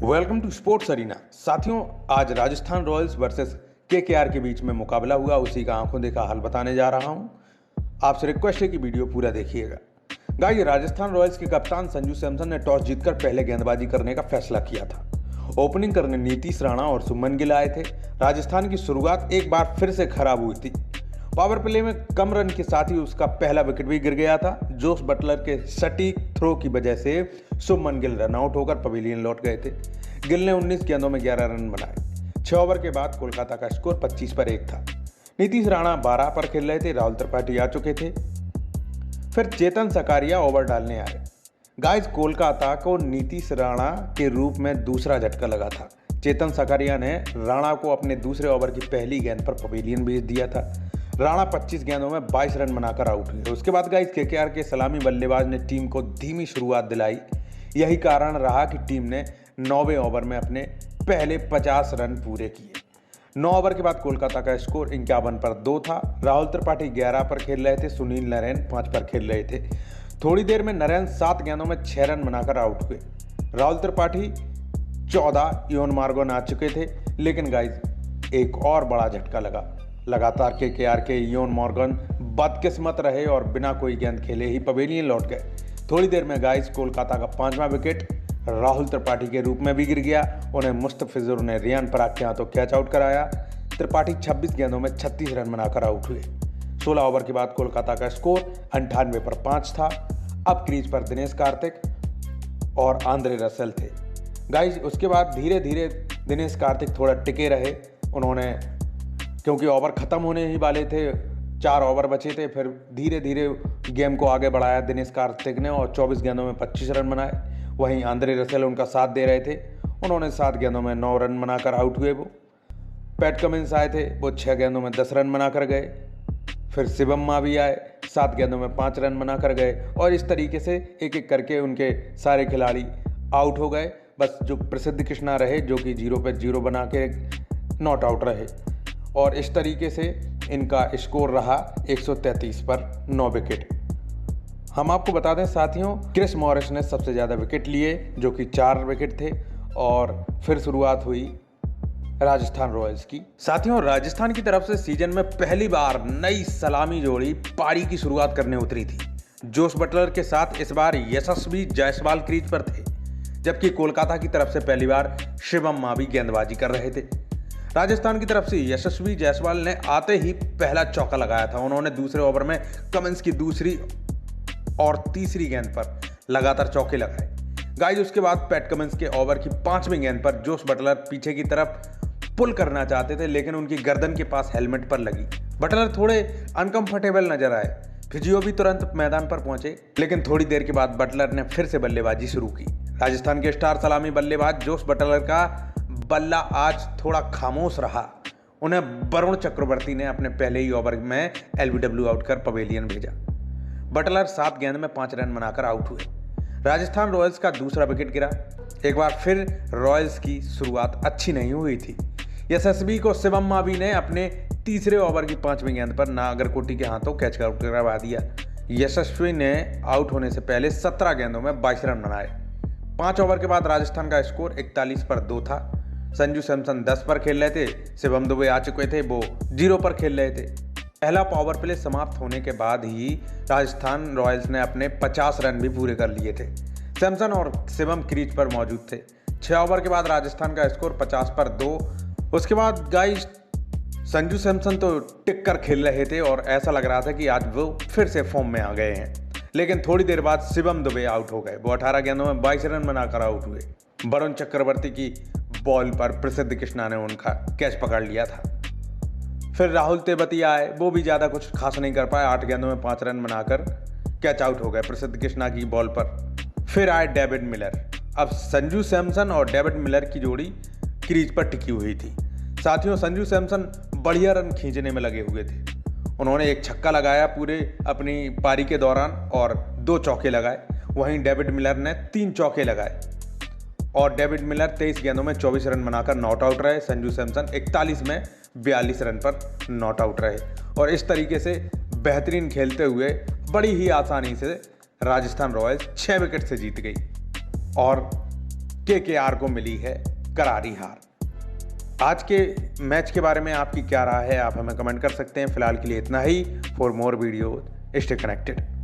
Welcome to sports arena. साथियों, आज Rajasthan Royals versus KKR के बीच में मुकाबला हुआ, उसी का आंखों देखा हाल बताने जा रहा हूं। आपसे रिक्वेस्ट है कि वीडियो पूरा देखिएगा। गाइस, राजस्थान रॉयल्स के कप्तान संजू सैमसन ने टॉस जीतकर पहले गेंदबाजी करने का फैसला किया था। ओपनिंग करने नीतीश राणा और शुभमन गिल आए थे। राजस्थान की शुरुआत एक बार फिर से खराब हुई थी। पावर प्ले में कम रन के साथ ही उसका पहला विकेट भी गिर गया था। जोस बटलर के सटीक थ्रो की वजह से शुभमन गिल रन आउट होकर पवेलियन लौट गए थे। गिल ने 19 गेंदों में 11 रन बनाए। 6 ओवर के बाद कोलकाता का स्कोर 25 पर 1 था। नीतीश राणा 12 पर खेल रहे थे। राहुल त्रिपाठी आ चुके थे। फिर चेतन सकारिया ओवर डालने आए। गाइस, कोलकाता को नीतीश राणा के रूप में दूसरा झटका लगा था। चेतन सकारिया ने राणा को अपने दूसरे ओवर की पहली गेंद पर पवेलियन भेज दिया था। राणा 25 गेंदों में 22 रन बनाकर आउट हुए। उसके बाद गाइस, केकेआर के सलामी बल्लेबाज ने टीम को धीमी शुरुआत दिलाई। यही कारण रहा कि टीम ने 9वें ओवर में अपने पहले 50 रन पूरे किए। 9 ओवर के बाद कोलकाता का स्कोर 51 पर 2 था। राहुल त्रिपाठी 11 पर खेल रहे थे। सुनील नरेन 5 पर खेल रहे थे। थोड़ी देर में नरेन 7 गेंदों में 6 रन बनाकर आउट हुए। राहुल त्रिपाठी 14, इयोन मॉर्गन आ चुके थे। लेकिन गाइस, एक और बड़ा झटका लगा। लगातार केकेआर के इयोन मॉर्गन बदकिस्मत रहे और बिना कोई गेंद खेले ही पवेलियन लौट गए। थोड़ी देर में गाइस, कोलकाता का 5वां विकेट राहुल त्रिपाठी के रूप में भी गिर गया। उन्हें मुस्तफिजुर ने रियान पराग के हाथों कैच आउट कराया। त्रिपाठी 26 गेंदों में 36 रन बनाकर आउट हुए। 16 ओवर के बाद कोलकाता का स्कोर 98 पर 5 था। अब क्रीज पर दिनेश कार्तिक और आंद्रे रसेल थे। गाइस, उसके बाद धीरे धीरे दिनेश कार्तिक थोड़ा टिके रहे। उन्होंने, क्योंकि ओवर खत्म होने ही वाले थे, 4 ओवर बचे थे, फिर धीरे धीरे गेम को आगे बढ़ाया दिनेश कार्तिक ने और 24 गेंदों में 25 रन बनाए। वहीं आंद्रे रसेल उनका साथ दे रहे थे। उन्होंने 7 गेंदों में 9 रन बनाकर आउट हुए। वो पैट कमिंस आए थे, वो 6 गेंदों में 10 रन बनाकर गए। फिर शिवम मावी आए, 7 गेंदों में 5 रन बनाकर गए। और इस तरीके से एक एक करके उनके सारे खिलाड़ी आउट हो गए। बस जो प्रसिद्ध कृष्णा रहे, जो कि 0 पर 0 बना के नॉट आउट रहे। और इस तरीके से इनका स्कोर रहा 133 पर 9 विकेट। हम आपको बता दें साथियों, क्रिस मॉरिस ने सबसे ज़्यादा विकेट लिए, जो कि 4 विकेट थे। और फिर शुरुआत हुई राजस्थान रॉयल्स की। साथियों, राजस्थान की तरफ से सीजन में पहली बार नई सलामी जोड़ी पारी की शुरुआत करने उतरी थी। जोस बटलर के साथ इस बार यशस्वी जायसवाल क्रीज पर थे, जबकि कोलकाता की तरफ से पहली बार शिवम मावी गेंदबाजी कर रहे थे। राजस्थान की तरफ से यशस्वी जायसवाल ने आते ही पहला चौका लगाया था। उन्होंने दूसरे ओवर में कमिंस की दूसरी और तीसरी गेंद पर लगातार चौके लगाए। गाइस, उसके बाद पैट कमिंस के ओवर की 5वीं गेंद पर जोस बटलर पीछे की तरफ पुल करना चाहते थे, लेकिन उनकी गर्दन के पास हेलमेट पर लगी। बटलर थोड़े अनकंफर्टेबल नजर आए। फिजियो भी तुरंत मैदान पर पहुंचे, लेकिन थोड़ी देर के बाद बटलर ने फिर से बल्लेबाजी शुरू की। राजस्थान के स्टार सलामी बल्लेबाज जोस बटलर का बल्ला आज थोड़ा खामोश रहा। उन्हें वरुण चक्रवर्ती ने अपने पहले ही ओवर में एलबीडब्ल्यू आउट कर पवेलियन भेजा। बटलर 7 गेंद में 5 रन बनाकर आउट हुए। राजस्थान रॉयल्स का दूसरा विकेट गिरा। एक बार फिर रॉयल्स की शुरुआत अच्छी नहीं हुई थी। यशस्वी को शिवम मावी ने अपने तीसरे ओवर की 5वीं गेंद पर नागरकोटी के हाथों कैच आउट करवा दिया। यशस्वी ने आउट होने से पहले 17 गेंदों में 22 रन बनाए। 5 ओवर के बाद राजस्थान का स्कोर 41 पर 2 था। संजू सैमसन 10 पर खेल रहे थे। शिवम दुबे आ चुके थे, वो 0 पर खेल रहे थे। पहला पावर प्ले समाप्त होने के बाद ही राजस्थान रॉयल्स ने अपने 50 रन भी पूरे कर लिए थे। सैमसन और शिवम क्रीज पर मौजूद थे। 6 ओवर के बाद राजस्थान का स्कोर 50 पर 2। उसके बाद गाइस, संजू सैमसन तो टिक कर खेल रहे थे और ऐसा लग रहा था कि आज वो फिर से फॉर्म में आ गए हैं। लेकिन थोड़ी देर बाद शिवम दुबे आउट हो गए। वो 18 गेंदों में 22 रन बनाकर आउट हुए। वरुण चक्रवर्ती की बॉल पर प्रसिद्ध कृष्णा ने उनका कैच पकड़ लिया था। फिर राहुल तेवतिया आए, वो भी ज़्यादा कुछ खास नहीं कर पाए। 8 गेंदों में 5 रन बनाकर कैच आउट हो गए प्रसिद्ध कृष्णा की बॉल पर। फिर आए डेविड मिलर। अब संजू सैमसन और डेविड मिलर की जोड़ी क्रीज पर टिकी हुई थी। साथियों, संजू सैमसन बढ़िया रन खींचने में लगे हुए थे। उन्होंने एक छक्का लगाया पूरे अपनी पारी के दौरान और 2 चौके लगाए। वहीं डेविड मिलर ने 3 चौके लगाए और डेविड मिलर 23 गेंदों में 24 रन बनाकर नॉट आउट रहे। संजू सैमसन 41 में 42 रन पर नॉट आउट रहे। और इस तरीके से बेहतरीन खेलते हुए बड़ी ही आसानी से राजस्थान रॉयल्स 6 विकेट से जीत गई और केकेआर को मिली है करारी हार। आज के मैच के बारे में आपकी क्या राय है, आप हमें कमेंट कर सकते हैं। फिलहाल के लिए इतना ही। For more video stay connected.